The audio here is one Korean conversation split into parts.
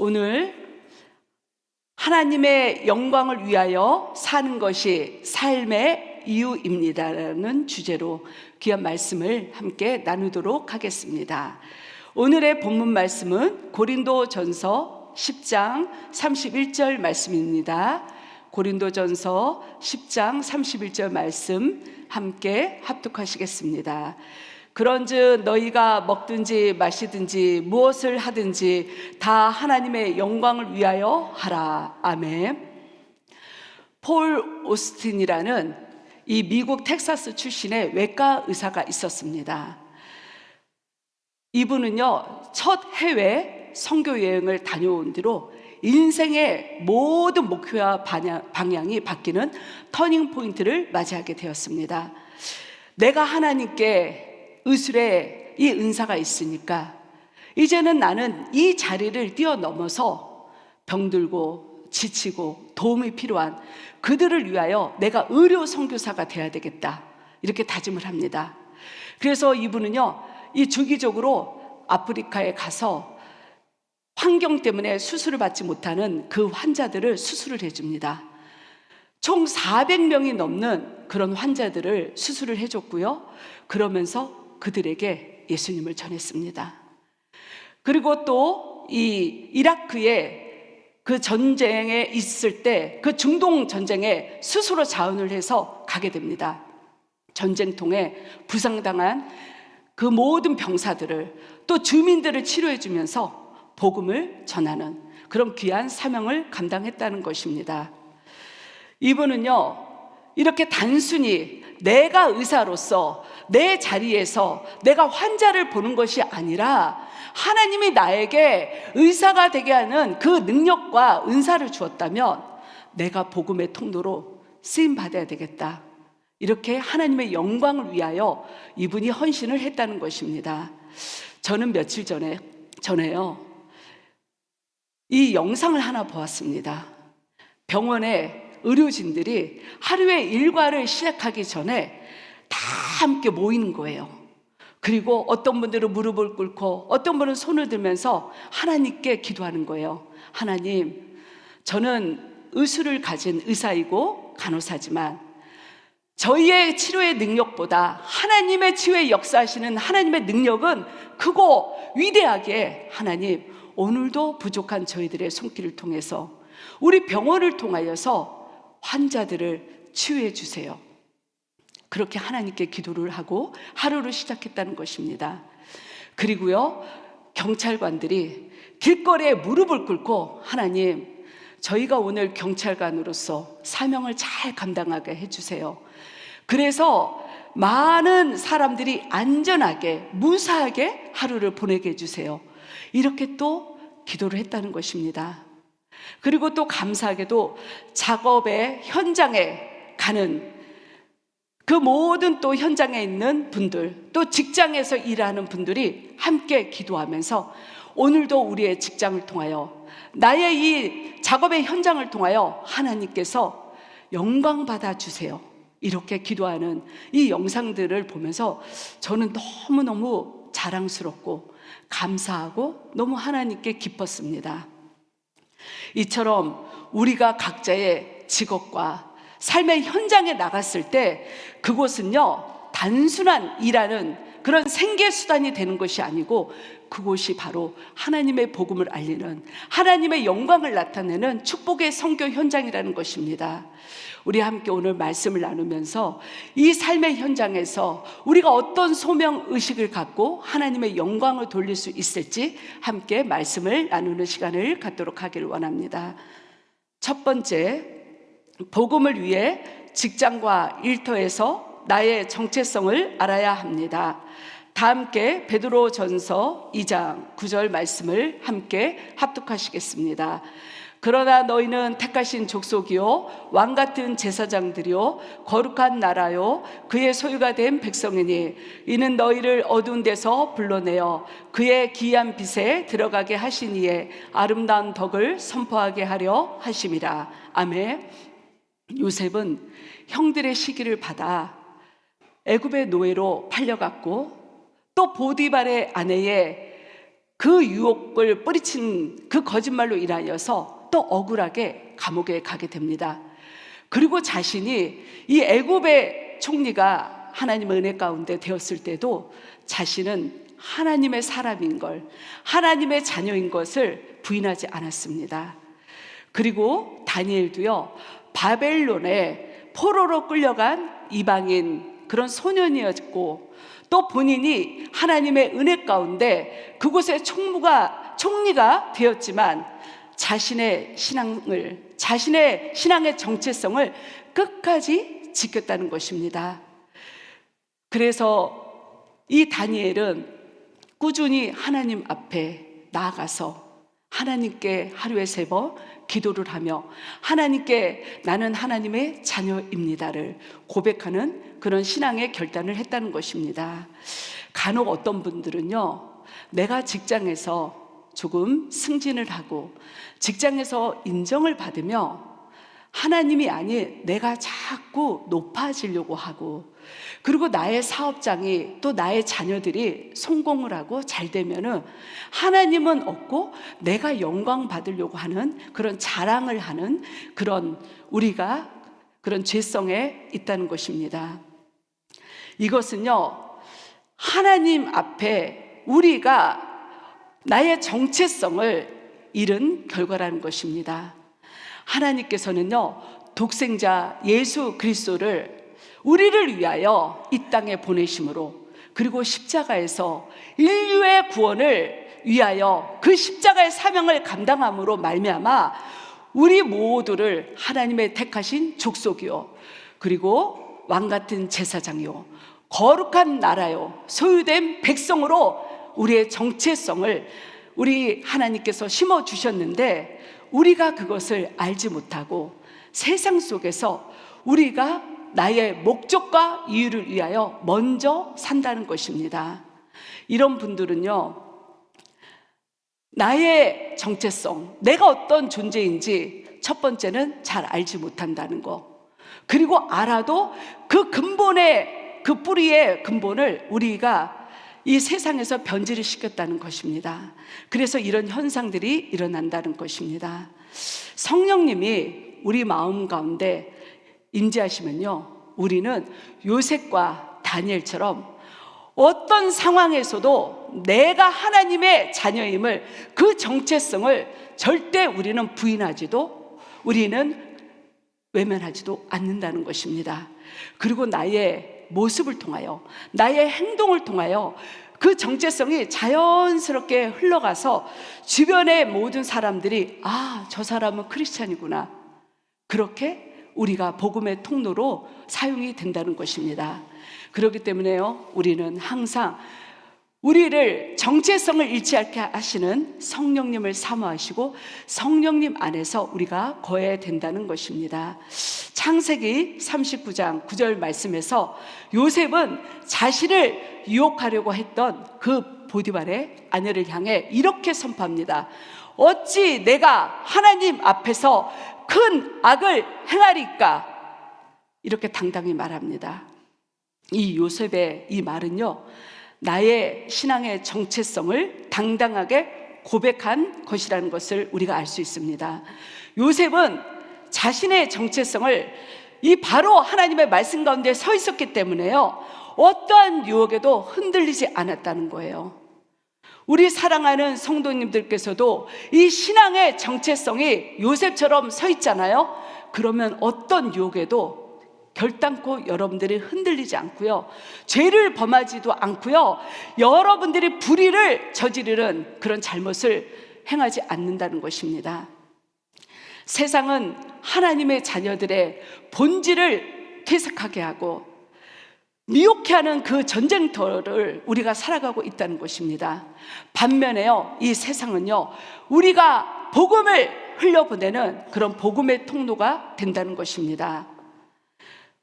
오늘 하나님의 영광을 위하여 사는 것이 삶의 이유입니다라는 주제로 귀한 말씀을 함께 나누도록 하겠습니다. 오늘의 본문 말씀은 고린도전서 10장 31절 말씀입니다. 고린도전서 10장 31절 말씀 함께 합독하시겠습니다. 그런즉 너희가 먹든지 마시든지 무엇을 하든지 다 하나님의 영광을 위하여 하라. 아멘. 폴 오스틴이라는 이 미국 텍사스 출신의 외과 의사가 있었습니다. 이분은요, 첫 해외 선교 여행을 다녀온 뒤로 인생의 모든 목표와 방향이 바뀌는 터닝 포인트를 맞이하게 되었습니다. 내가 하나님께 의술의 이 은사가 있으니까 이제는 나는 이 자리를 뛰어넘어서 병들고 지치고 도움이 필요한 그들을 위하여 내가 의료 선교사가 되어야 되겠다, 이렇게 다짐을 합니다. 그래서 이분은요, 이 주기적으로 아프리카에 가서 환경 때문에 수술을 받지 못하는 그 환자들을 수술을 해줍니다. 총 400명이 넘는 그런 환자들을 수술을 해줬고요, 그러면서 그들에게 예수님을 전했습니다. 그리고 또 이 이라크에 그 전쟁에 있을 때 그 중동 전쟁에 스스로 자원을 해서 가게 됩니다. 전쟁통에 부상당한 그 모든 병사들을 또 주민들을 치료해 주면서 복음을 전하는 그런 귀한 사명을 감당했다는 것입니다. 이분은요, 이렇게 단순히 내가 의사로서 내 자리에서 내가 환자를 보는 것이 아니라 하나님이 나에게 의사가 되게 하는 그 능력과 은사를 주었다면 내가 복음의 통로로 쓰임 받아야 되겠다, 이렇게 하나님의 영광을 위하여 이분이 헌신을 했다는 것입니다. 저는 며칠 전에요, 이 영상을 하나 보았습니다. 병원에 의료진들이 하루의 일과를 시작하기 전에 다 함께 모이는 거예요. 그리고 어떤 분들은 무릎을 꿇고 어떤 분은 손을 들면서 하나님께 기도하는 거예요. 하나님, 저는 의술을 가진 의사이고 간호사지만 저희의 치료의 능력보다 하나님의 치유에 역사하시는 하나님의 능력은 크고 위대하게, 하나님, 오늘도 부족한 저희들의 손길을 통해서 우리 병원을 통하여서 환자들을 치유해 주세요. 그렇게 하나님께 기도를 하고 하루를 시작했다는 것입니다. 그리고요, 경찰관들이 길거리에 무릎을 꿇고 하나님, 저희가 오늘 경찰관으로서 사명을 잘 감당하게 해주세요. 그래서 많은 사람들이 안전하게 무사하게 하루를 보내게 해주세요. 이렇게 또 기도를 했다는 것입니다. 그리고 또 감사하게도 작업의 현장에 가는 그 모든 또 현장에 있는 분들, 또 직장에서 일하는 분들이 함께 기도하면서 오늘도 우리의 직장을 통하여, 나의 이 작업의 현장을 통하여 하나님께서 영광 받아 주세요, 이렇게 기도하는 이 영상들을 보면서 저는 너무너무 자랑스럽고 감사하고 너무 하나님께 기뻤습니다. 이처럼 우리가 각자의 직업과 삶의 현장에 나갔을 때 그곳은요, 단순한 일하는 그런 생계수단이 되는 것이 아니고 그곳이 바로 하나님의 복음을 알리는, 하나님의 영광을 나타내는 축복의 선교 현장이라는 것입니다. 우리 함께 오늘 말씀을 나누면서 이 삶의 현장에서 우리가 어떤 소명의식을 갖고 하나님의 영광을 돌릴 수 있을지 함께 말씀을 나누는 시간을 갖도록 하기를 원합니다. 첫 번째, 복음을 위해 직장과 일터에서 나의 정체성을 알아야 합니다. 다 함께 베드로전서 2장 9절 말씀을 함께 합독하시겠습니다. 그러나 너희는 택하신 족속이요 왕같은 제사장들이요 거룩한 나라요 그의 소유가 된 백성이니 이는 너희를 어두운 데서 불러내어 그의 기이한 빛에 들어가게 하신 이의 아름다운 덕을 선포하게 하려 하심이라. 아멘. 요셉은 형들의 시기를 받아 애굽의 노예로 팔려갔고 또 보디발의 아내의 그 유혹을 뿌리친 그 거짓말로 인하여서 또 억울하게 감옥에 가게 됩니다. 그리고 자신이 이 애굽의 총리가 하나님의 은혜 가운데 되었을 때도 자신은 하나님의 사람인 걸, 하나님의 자녀인 것을 부인하지 않았습니다. 그리고 다니엘도요, 바벨론에 포로로 끌려간 이방인 그런 소년이었고, 또 본인이 하나님의 은혜 가운데 그곳의 총리가 되었지만 자신의 신앙의 정체성을 끝까지 지켰다는 것입니다. 그래서 이 다니엘은 꾸준히 하나님 앞에 나아가서 하나님께 하루에 3번 기도를 하며 하나님께 나는 하나님의 자녀입니다를 고백하는 그런 신앙의 결단을 했다는 것입니다. 간혹 어떤 분들은요, 내가 직장에서 조금 승진을 하고 직장에서 인정을 받으며 하나님이 아닌 내가 자꾸 높아지려고 하고, 그리고 나의 사업장이 또 나의 자녀들이 성공을 하고 잘 되면은 하나님은 없고 내가 영광 받으려고 하는 그런 자랑을 하는 우리가 그런 죄성에 있다는 것입니다. 이것은요, 하나님 앞에 우리가 나의 정체성을 잃은 결과라는 것입니다. 하나님께서는요, 독생자 예수 그리스도를 우리를 위하여 이 땅에 보내심으로, 그리고 십자가에서 인류의 구원을 위하여 그 십자가의 사명을 감당함으로 말미암아 우리 모두를 하나님의 택하신 족속이요, 그리고 왕같은 제사장이요, 거룩한 나라요, 소유된 백성으로 우리의 정체성을 우리 하나님께서 심어주셨는데, 우리가 그것을 알지 못하고 세상 속에서 우리가 나의 목적과 이유를 위하여 먼저 산다는 것입니다. 이런 분들은요, 나의 정체성, 내가 어떤 존재인지 첫 번째는 잘 알지 못한다는 거, 그리고 알아도 그 근본의, 그 뿌리의 근본을 우리가 이 세상에서 변질을 시켰다는 것입니다. 그래서 이런 현상들이 일어난다는 것입니다. 성령님이 우리 마음 가운데 임재하시면요, 우리는 요셉과 다니엘처럼 어떤 상황에서도 내가 하나님의 자녀임을, 그 정체성을 절대 우리는 외면하지도 않는다는 것입니다. 그리고 나의 모습을 통하여, 나의 행동을 통하여 그 정체성이 자연스럽게 흘러가서 주변의 모든 사람들이 저 사람은 크리스찬이구나, 그렇게 우리가 복음의 통로로 사용이 된다는 것입니다. 그렇기 때문에요, 우리는 항상 우리를 정체성을 잃지 않게 하시는 성령님을 사모하시고 성령님 안에서 우리가 거해야 된다는 것입니다. 창세기 39장 9절 말씀에서 요셉은 자신을 유혹하려고 했던 그 보디발의 아내를 향해 이렇게 선포합니다. 어찌 내가 하나님 앞에서 큰 악을 행하리까? 이렇게 당당히 말합니다. 이 요셉의 이 말은요, 나의 신앙의 정체성을 당당하게 고백한 것이라는 것을 우리가 알 수 있습니다. 요셉은 자신의 정체성을 이 바로 하나님의 말씀 가운데 서 있었기 때문에요, 어떠한 유혹에도 흔들리지 않았다는 거예요. 우리 사랑하는 성도님들께서도 이 신앙의 정체성이 요셉처럼 서 있잖아요. 그러면 어떤 유혹에도 결단코 여러분들이 흔들리지 않고요, 죄를 범하지도 않고요, 여러분들이 불의를 저지르는 그런 잘못을 행하지 않는다는 것입니다. 세상은 하나님의 자녀들의 본질을 퇴색하게 하고 미혹해 하는 그 전쟁터를 우리가 살아가고 있다는 것입니다. 반면에요, 이 세상은요, 우리가 복음을 흘려보내는 그런 복음의 통로가 된다는 것입니다.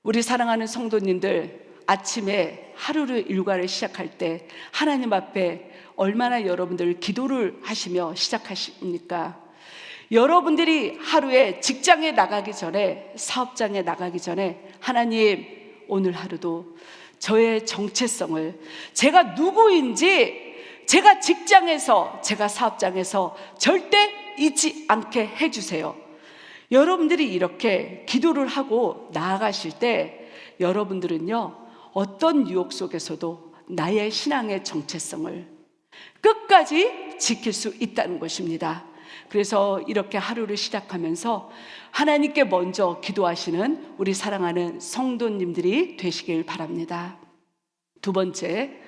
우리 사랑하는 성도님들, 아침에 하루를 일과를 시작할 때 하나님 앞에 얼마나 여러분들 기도를 하시며 시작하십니까? 여러분들이 하루에 직장에 나가기 전에, 사업장에 나가기 전에 하나님, 오늘 하루도 저의 정체성을, 제가 누구인지 제가 직장에서, 제가 사업장에서 절대 잊지 않게 해주세요. 여러분들이 이렇게 기도를 하고 나아가실 때 여러분들은요, 어떤 유혹 속에서도 나의 신앙의 정체성을 끝까지 지킬 수 있다는 것입니다. 그래서 이렇게 하루를 시작하면서 하나님께 먼저 기도하시는 우리 사랑하는 성도님들이 되시길 바랍니다. 두 번째,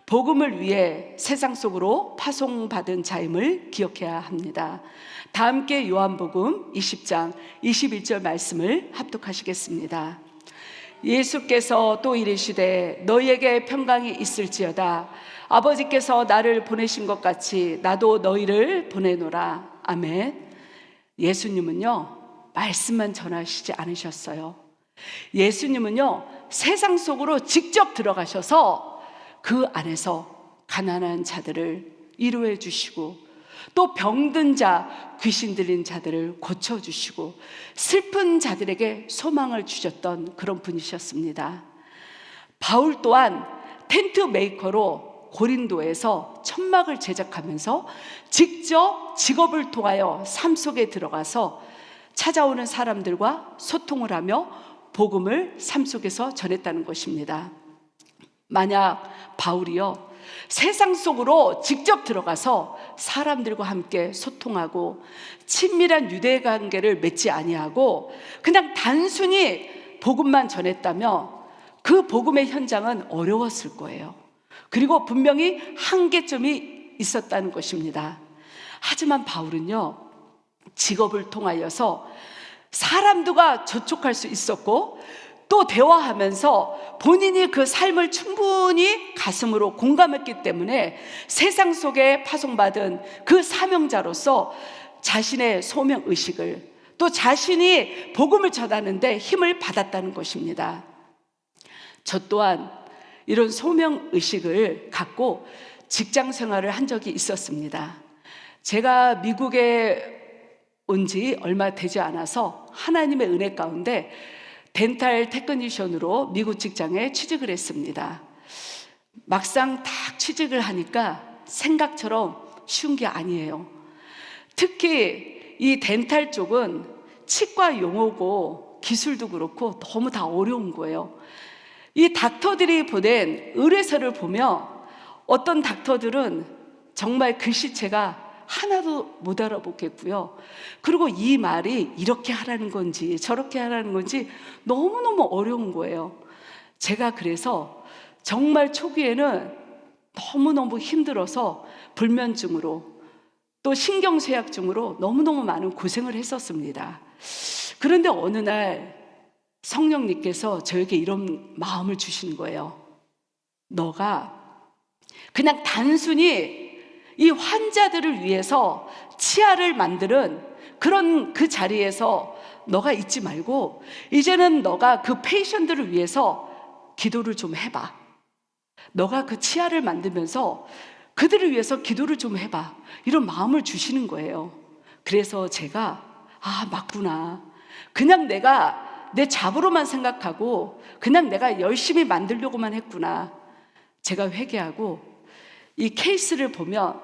복음을 위해 세상 속으로 파송받은 자임을 기억해야 합니다. 다 함께 요한복음 20장 21절 말씀을 합독하시겠습니다. 예수께서 또 이르시되 너희에게 평강이 있을지어다. 아버지께서 나를 보내신 것 같이 나도 너희를 보내노라. 아멘. 예수님은요, 말씀만 전하시지 않으셨어요. 예수님은요, 세상 속으로 직접 들어가셔서 그 안에서 가난한 자들을 위로해 주시고, 또 병든 자, 귀신 들린 자들을 고쳐주시고, 슬픈 자들에게 소망을 주셨던 그런 분이셨습니다. 바울 또한 텐트 메이커로 고린도에서 천막을 제작하면서 직접 직업을 통하여 삶 속에 들어가서 찾아오는 사람들과 소통을 하며 복음을 삶 속에서 전했다는 것입니다. 만약 바울이요, 세상 속으로 직접 들어가서 사람들과 함께 소통하고 친밀한 유대 관계를 맺지 아니하고 그냥 단순히 복음만 전했다면 그 복음의 현장은 어려웠을 거예요. 그리고 분명히 한계점이 있었다는 것입니다. 하지만 바울은요, 직업을 통하여서 사람들과 접촉할 수 있었고, 또 대화하면서 본인이 그 삶을 충분히 가슴으로 공감했기 때문에 세상 속에 파송받은 그 사명자로서 자신의 소명의식을, 또 자신이 복음을 전하는데 힘을 받았다는 것입니다. 저 또한 이런 소명의식을 갖고 직장 생활을 한 적이 있었습니다. 제가 미국에 온 지 얼마 되지 않아서 하나님의 은혜 가운데 덴탈 테크니션으로 미국 직장에 취직을 했습니다. 막상 딱 취직을 하니까 생각처럼 쉬운 게 아니에요. 특히 이 덴탈 쪽은 치과 용어고 기술도 그렇고 너무 다 어려운 거예요. 이 닥터들이 보낸 의뢰서를 보면 어떤 닥터들은 정말 글씨체가 하나도 못 알아보겠고요. 그리고 이 말이 이렇게 하라는 건지 저렇게 하라는 건지 너무너무 어려운 거예요. 제가 그래서 정말 초기에는 너무너무 힘들어서 불면증으로, 또 신경쇠약증으로 너무너무 많은 고생을 했었습니다. 그런데 어느 날 성령님께서 저에게 이런 마음을 주신 거예요. 너가 그냥 단순히 이 환자들을 위해서 치아를 만드는 그런 그 자리에서 너가 있지 말고 이제는 너가 그 페이션들을 위해서 기도를 좀 해봐. 너가 그 치아를 만들면서 그들을 위해서 기도를 좀 해봐. 이런 마음을 주시는 거예요. 그래서 제가 맞구나. 그냥 내가 내 잡으로만 생각하고 그냥 내가 열심히 만들려고만 했구나. 제가 회개하고 이 케이스를 보면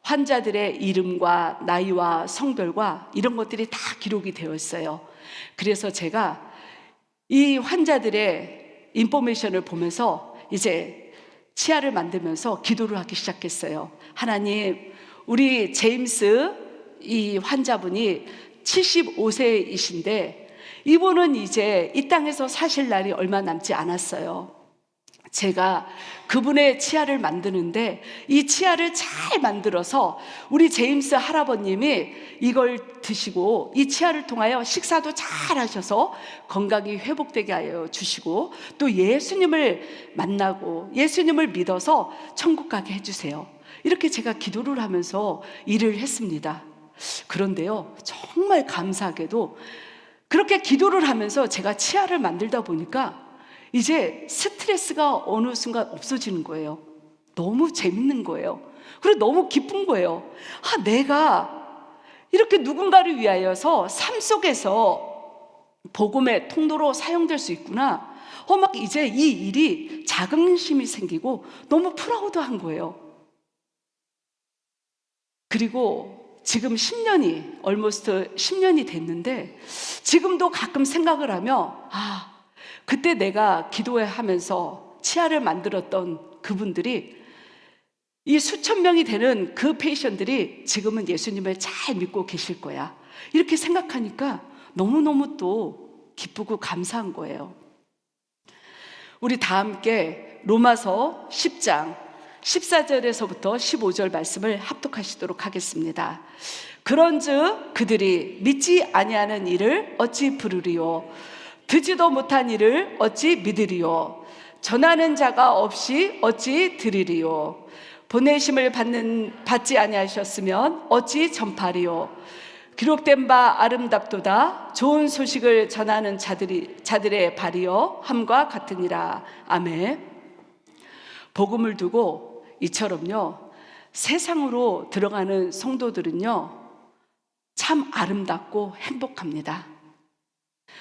환자들의 이름과 나이와 성별과 이런 것들이 다 기록이 되어 있어요. 그래서 제가 이 환자들의 인포메이션을 보면서 이제 치아를 만들면서 기도를 하기 시작했어요. 하나님, 우리 제임스 이 환자분이 75세이신데 이분은 이제 이 땅에서 사실 날이 얼마 남지 않았어요. 제가 그분의 치아를 만드는데 이 치아를 잘 만들어서 우리 제임스 할아버님이 이걸 드시고 이 치아를 통하여 식사도 잘 하셔서 건강이 회복되게 하여 주시고, 또 예수님을 만나고 예수님을 믿어서 천국 가게 해주세요. 이렇게 제가 기도를 하면서 일을 했습니다. 그런데요, 정말 감사하게도 그렇게 기도를 하면서 제가 치아를 만들다 보니까 이제 스트레스가 어느 순간 없어지는 거예요. 너무 재밌는 거예요. 그리고 너무 기쁜 거예요. 내가 이렇게 누군가를 위하여서 삶 속에서 복음의 통로로 사용될 수 있구나. 막 이제 이 일이 자긍심이 생기고 너무 프라우드한 거예요. 그리고 지금 10년이, almost 10년이 됐는데 지금도 가끔 생각을 하며 그때 내가 기도하면서 치아를 만들었던 그분들이, 이 수천 명이 되는 그 페이션들이 지금은 예수님을 잘 믿고 계실 거야, 이렇게 생각하니까 너무너무 또 기쁘고 감사한 거예요. 우리 다 함께 로마서 10장 14절에서부터 15절 말씀을 합독하시도록 하겠습니다. 그런즉 그들이 믿지 아니하는 일을 어찌 부르리요? 듣지도 못한 일을 어찌 믿으리요? 전하는 자가 없이 어찌 들으리요? 보내심을 받지 아니하셨으면 어찌 전파리요? 기록된 바 아름답도다 좋은 소식을 전하는 자들의 발이여 함과 같으니라. 아멘. 복음을 두고 이처럼요, 세상으로 들어가는 성도들은요 참 아름답고 행복합니다.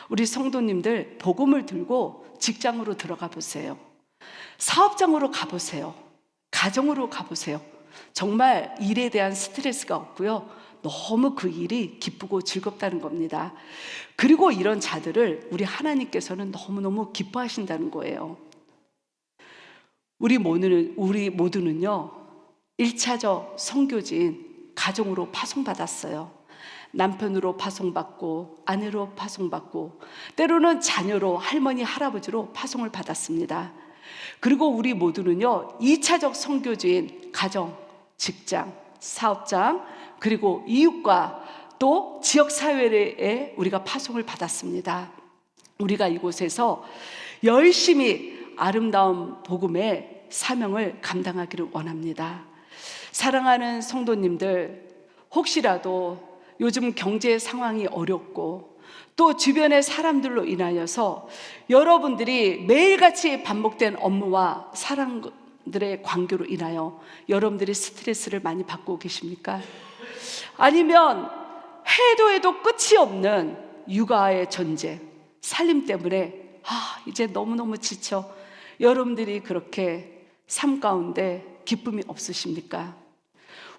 우리 성도님들 복음을 들고 직장으로 들어가 보세요. 사업장으로 가보세요. 가정으로 가보세요. 정말 일에 대한 스트레스가 없고요, 너무 그 일이 기쁘고 즐겁다는 겁니다. 그리고 이런 자들을 우리 하나님께서는 너무너무 기뻐하신다는 거예요. 우리 모두는요 1차적 선교지인 가정으로 파송받았어요. 남편으로 파송받고, 아내로 파송받고, 때로는 자녀로, 할머니, 할아버지로 파송을 받았습니다. 그리고 우리 모두는요 2차적 선교지인 가정, 직장, 사업장, 그리고 이웃과 또 지역사회에 우리가 파송을 받았습니다. 우리가 이곳에서 열심히 아름다운 복음의 사명을 감당하기를 원합니다. 사랑하는 성도님들, 혹시라도 요즘 경제 상황이 어렵고 또 주변의 사람들로 인하여서 여러분들이 매일같이 반복된 업무와 사람들의 관계로 인하여 여러분들이 스트레스를 많이 받고 계십니까? 아니면 해도 끝이 없는 육아의 전쟁, 살림 때문에 이제 너무너무 지쳐 여러분들이 그렇게 삶 가운데 기쁨이 없으십니까?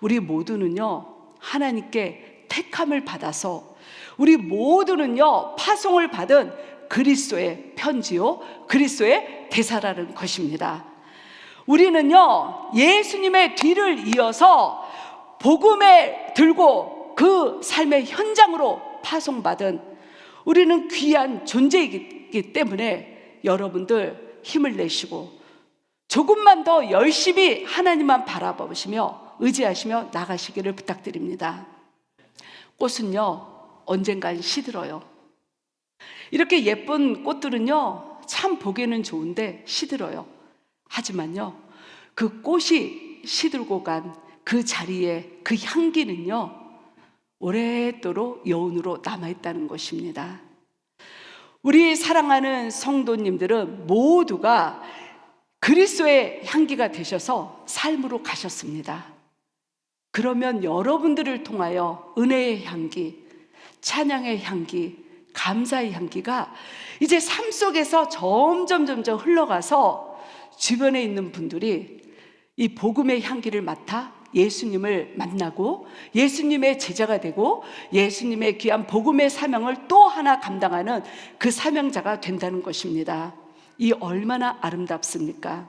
우리 모두는요 하나님께 택함을 받아서 우리 모두는요 파송을 받은 그리스도의 편지요, 그리스도의 대사라는 것입니다. 우리는요 예수님의 뒤를 이어서 복음에 들고 그 삶의 현장으로 파송받은, 우리는 귀한 존재이기 때문에 여러분들 힘을 내시고 조금만 더 열심히 하나님만 바라보시며 의지하시며 나가시기를 부탁드립니다. 꽃은요 언젠간 시들어요. 이렇게 예쁜 꽃들은요 참 보기에는 좋은데 시들어요. 하지만요 그 꽃이 시들고 간 그 자리에 그 향기는요 오랫도록 여운으로 남아있다는 것입니다. 우리 사랑하는 성도님들은 모두가 그리스도의 향기가 되셔서 삶으로 가셨습니다. 그러면 여러분들을 통하여 은혜의 향기, 찬양의 향기, 감사의 향기가 이제 삶 속에서 점점 흘러가서 주변에 있는 분들이 이 복음의 향기를 맡아 예수님을 만나고 예수님의 제자가 되고 예수님의 귀한 복음의 사명을 또 하나 감당하는 그 사명자가 된다는 것입니다. 이 얼마나 아름답습니까?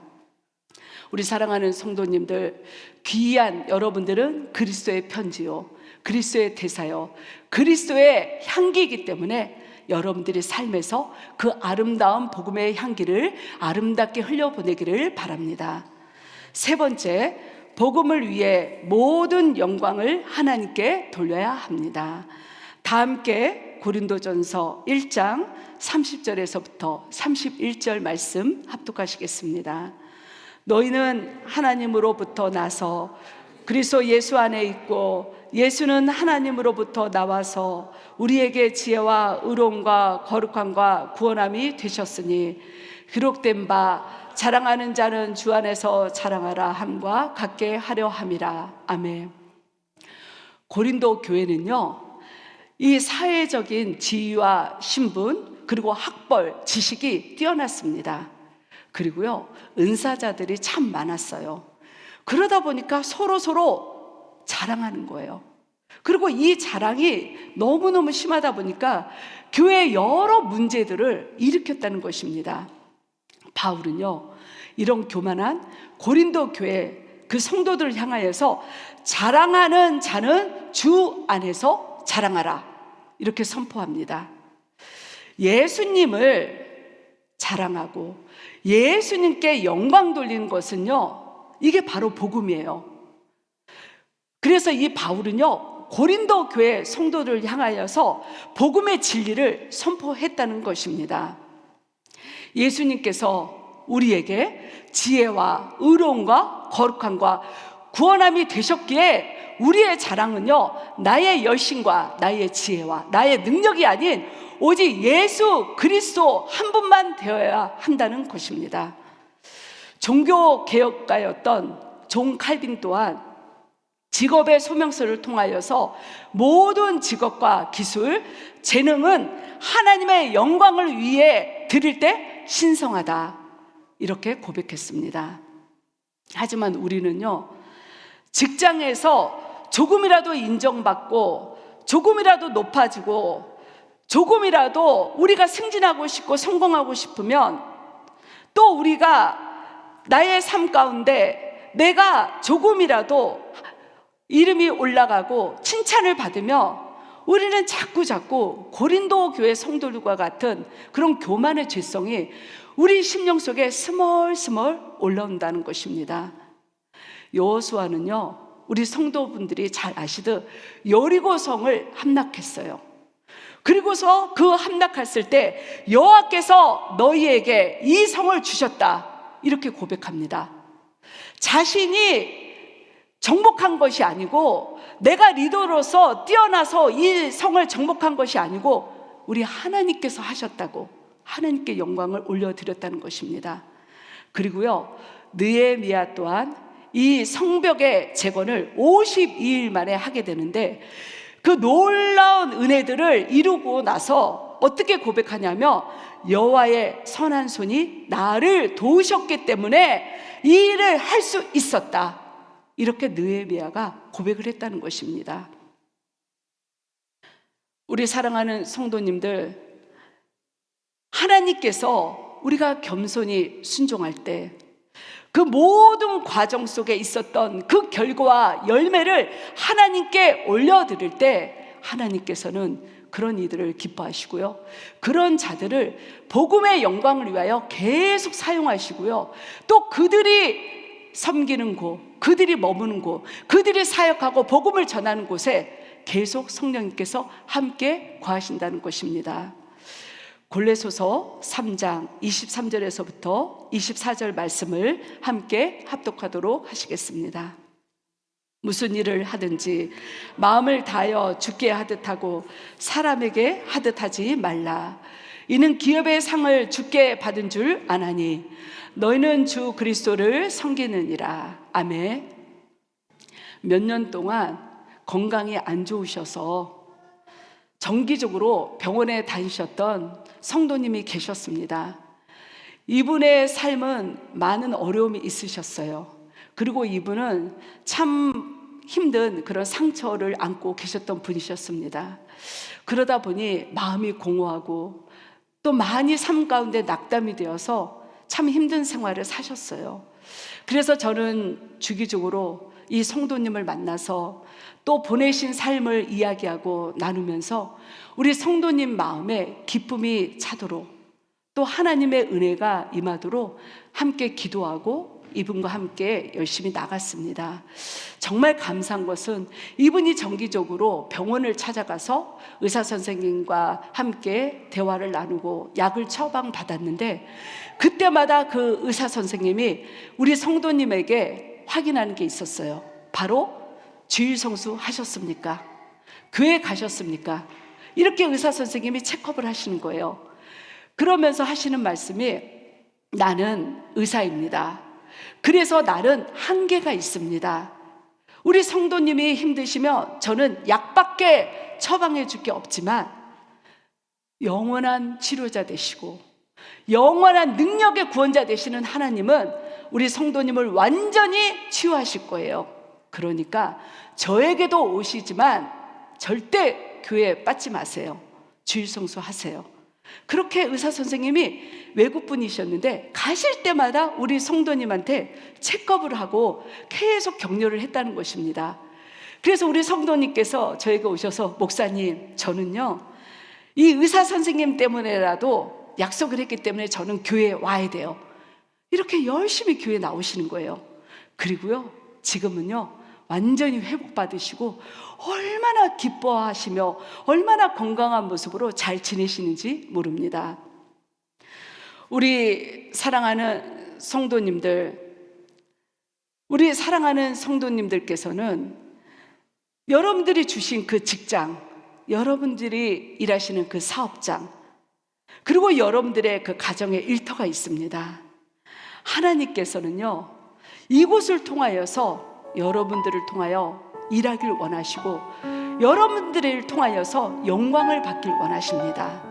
우리 사랑하는 성도님들, 귀한 여러분들은 그리스도의 편지요, 그리스도의 대사요, 그리스도의 향기이기 때문에 여러분들의 삶에서 그 아름다운 복음의 향기를 아름답게 흘려보내기를 바랍니다. 세 번째, 복음을 위해 모든 영광을 하나님께 돌려야 합니다. 다 함께 고린도전서 1장 30절에서부터 31절 말씀 합독하시겠습니다. 너희는 하나님으로부터 나서 그리스도 예수 안에 있고 예수는 하나님으로부터 나와서 우리에게 지혜와 의로움과 거룩함과 구원함이 되셨으니 기록된 바 자랑하는 자는 주 안에서 자랑하라 함과 같게 하려 함이라. 아멘. 고린도 교회는요 이 사회적인 지위와 신분 그리고 학벌, 지식이 뛰어났습니다. 그리고요 은사자들이 참 많았어요. 그러다 보니까 서로 자랑하는 거예요. 그리고 이 자랑이 너무너무 심하다 보니까 교회에 여러 문제들을 일으켰다는 것입니다. 바울은요, 이런 교만한 고린도 교회 그 성도들을 향하여서 자랑하는 자는 주 안에서 자랑하라, 이렇게 선포합니다. 예수님을 자랑하고 예수님께 영광 돌리는 것은요, 이게 바로 복음이에요. 그래서 이 바울은요, 고린도 교회 성도들을 향하여서 복음의 진리를 선포했다는 것입니다. 예수님께서 우리에게 지혜와 의로움과 거룩함과 구원함이 되셨기에 우리의 자랑은요, 나의 열심과 나의 지혜와 나의 능력이 아닌 오직 예수 그리스도 한 분만 되어야 한다는 것입니다. 종교개혁가였던 존 칼빈 또한 직업의 소명서를 통하여서 모든 직업과 기술, 재능은 하나님의 영광을 위해 드릴 때 신성하다, 이렇게 고백했습니다. 하지만 우리는요, 직장에서 조금이라도 인정받고 조금이라도 높아지고 조금이라도 우리가 승진하고 싶고 성공하고 싶으면 또 우리가 나의 삶 가운데 내가 조금이라도 이름이 올라가고 칭찬을 받으며 우리는 자꾸 고린도 교회 성도들과 같은 그런 교만의 죄성이 우리 심령 속에 스멀스멀 올라온다는 것입니다. 여호수아는요, 우리 성도분들이 잘 아시듯 여리고성을 함락했어요. 그리고서 그 함락했을 때 여호와께서 너희에게 이 성을 주셨다, 이렇게 고백합니다. 자신이 정복한 것이 아니고 내가 리더로서 뛰어나서 이 성을 정복한 것이 아니고 우리 하나님께서 하셨다고 하나님께 영광을 올려드렸다는 것입니다. 그리고요, 느헤미야 또한 이 성벽의 재건을 52일 만에 하게 되는데 그 놀라운 은혜들을 이루고 나서 어떻게 고백하냐면 여호와의 선한 손이 나를 도우셨기 때문에 이 일을 할 수 있었다, 이렇게 느헤미야가 고백을 했다는 것입니다. 우리 사랑하는 성도님들, 하나님께서 우리가 겸손히 순종할 때 그 모든 과정 속에 있었던 그 결과와 열매를 하나님께 올려드릴 때 하나님께서는 그런 이들을 기뻐하시고요, 그런 자들을 복음의 영광을 위하여 계속 사용하시고요, 또 그들이 섬기는 곳, 그들이 머무는 곳, 그들이 사역하고 복음을 전하는 곳에 계속 성령님께서 함께 거하신다는 것입니다. 골로새서 3장 23절에서부터 24절 말씀을 함께 합독하도록 하시겠습니다. 무슨 일을 하든지 마음을 다하여 주께 하듯 하고 사람에게 하듯 하지 말라. 이는 기업의 상을 주께 받은 줄 아나니 너희는 주 그리스도를 섬기느니라. 아멘. 몇 년 동안 건강이 안 좋으셔서 정기적으로 병원에 다니셨던 성도님이 계셨습니다. 이분의 삶은 많은 어려움이 있으셨어요. 그리고 이분은 참 힘든 그런 상처를 안고 계셨던 분이셨습니다. 그러다 보니 마음이 공허하고 또 많이 삶 가운데 낙담이 되어서 참 힘든 생활을 사셨어요. 그래서 저는 주기적으로 이 성도님을 만나서 또 보내신 삶을 이야기하고 나누면서 우리 성도님 마음에 기쁨이 차도록 또 하나님의 은혜가 임하도록 함께 기도하고 이분과 함께 열심히 나갔습니다. 정말 감사한 것은 이분이 정기적으로 병원을 찾아가서 의사 선생님과 함께 대화를 나누고 약을 처방받았는데 그때마다 그 의사 선생님이 우리 성도님에게 확인하는 게 있었어요. 바로 주일 성수 하셨습니까? 교회 가셨습니까? 이렇게 의사 선생님이 체크업을 하시는 거예요. 그러면서 하시는 말씀이 나는 의사입니다. 그래서 나는 한계가 있습니다. 우리 성도님이 힘드시면 저는 약밖에 처방해 줄 게 없지만 영원한 치료자 되시고 영원한 능력의 구원자 되시는 하나님은 우리 성도님을 완전히 치유하실 거예요. 그러니까 저에게도 오시지만 절대 교회에 빠지 마세요. 주일 성수하세요. 그렇게 의사 선생님이 외국분이셨는데 가실 때마다 우리 성도님한테 체크업을 하고 계속 격려를 했다는 것입니다. 그래서 우리 성도님께서 저에게 오셔서 목사님, 저는요 이 의사 선생님 때문에라도 약속을 했기 때문에 저는 교회에 와야 돼요. 이렇게 열심히 교회에 나오시는 거예요. 그리고요 지금은요 완전히 회복받으시고 얼마나 기뻐하시며 얼마나 건강한 모습으로 잘 지내시는지 모릅니다. 우리 사랑하는 성도님들께서는 여러분들이 주신 그 직장, 여러분들이 일하시는 그 사업장, 그리고 여러분들의 그 가정의 일터가 있습니다. 하나님께서는요 이곳을 통하여서 여러분들을 통하여 일하길 원하시고 여러분들을 통하여서 영광을 받길 원하십니다.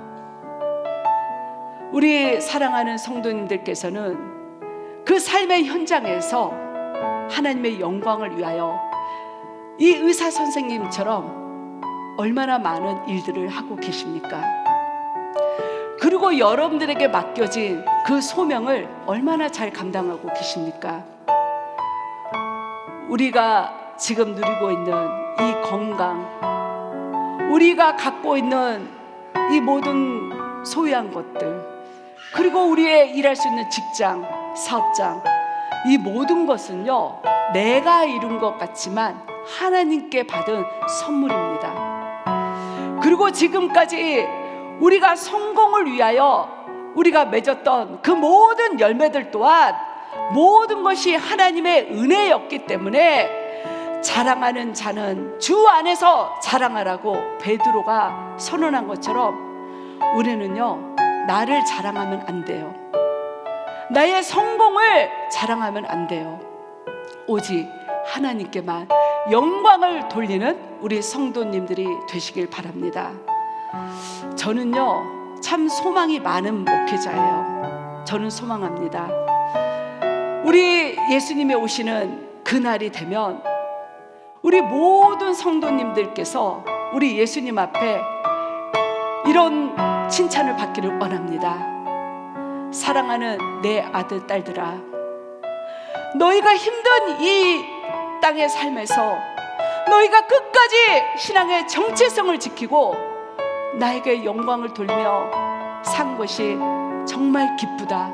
우리 사랑하는 성도님들께서는 그 삶의 현장에서 하나님의 영광을 위하여 이 의사 선생님처럼 얼마나 많은 일들을 하고 계십니까? 그리고 여러분들에게 맡겨진 그 소명을 얼마나 잘 감당하고 계십니까? 우리가 지금 누리고 있는 이 건강, 우리가 갖고 있는 이 모든 소유한 것들, 그리고 우리의 일할 수 있는 직장, 사업장, 이 모든 것은요 내가 이룬 것 같지만 하나님께 받은 선물입니다. 그리고 지금까지 우리가 성공을 위하여 우리가 맺었던 그 모든 열매들 또한 모든 것이 하나님의 은혜였기 때문에 자랑하는 자는 주 안에서 자랑하라고 베드로가 선언한 것처럼 우리는요 나를 자랑하면 안 돼요. 나의 성공을 자랑하면 안 돼요. 오직 하나님께만 영광을 돌리는 우리 성도님들이 되시길 바랍니다. 저는요 참 소망이 많은 목회자예요. 저는 소망합니다. 우리 예수님이 오시는 그날이 되면 우리 모든 성도님들께서 우리 예수님 앞에 이런 칭찬을 받기를 원합니다. 사랑하는 내 아들 딸들아, 너희가 힘든 이 땅의 삶에서 너희가 끝까지 신앙의 정체성을 지키고 나에게 영광을 돌며 산 것이 정말 기쁘다.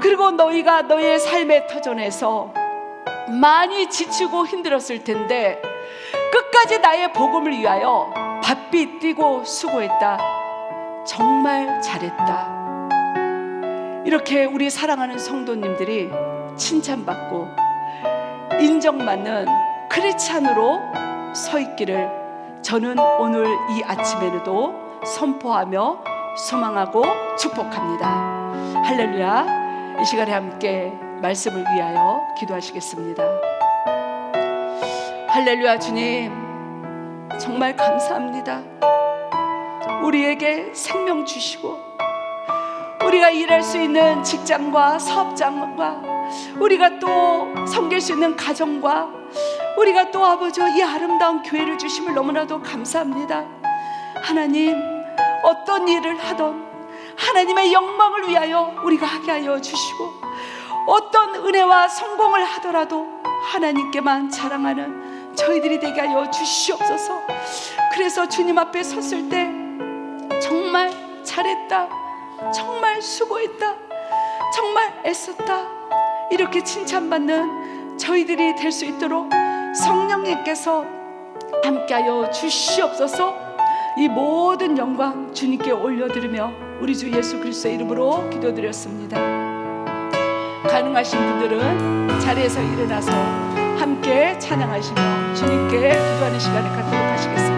그리고 너희가 너희의 삶의 터전에서 많이 지치고 힘들었을 텐데 끝까지 나의 복음을 위하여 바삐 뛰고 수고했다. 정말 잘했다. 이렇게 우리 사랑하는 성도님들이 칭찬받고 인정받는 크리스찬으로 서 있기를 저는 오늘 이 아침에도 선포하며 소망하고 축복합니다. 할렐루야. 이 시간에 함께 말씀을 위하여 기도하시겠습니다. 할렐루야. 주님 정말 감사합니다. 우리에게 생명 주시고 우리가 일할 수 있는 직장과 사업장과 우리가 또 섬길 수 있는 가정과 우리가 또 아버지 이 아름다운 교회를 주심을 너무나도 감사합니다. 하나님 어떤 일을 하던 하나님의 영광을 위하여 우리가 하게 하여 주시고 어떤 은혜와 성공을 하더라도 하나님께만 자랑하는 저희들이 되게 하여 주시옵소서. 그래서 주님 앞에 섰을 때 정말 잘했다, 정말 수고했다, 정말 애썼다 이렇게 칭찬받는 저희들이 될 수 있도록 성령님께서 함께하여 주시옵소서. 이 모든 영광 주님께 올려드리며 우리 주 예수 그리스도의 이름으로 기도드렸습니다. 가능하신 분들은 자리에서 일어나서 함께 찬양하시며 주님께 기도하는 시간을 갖도록 하시겠습니다.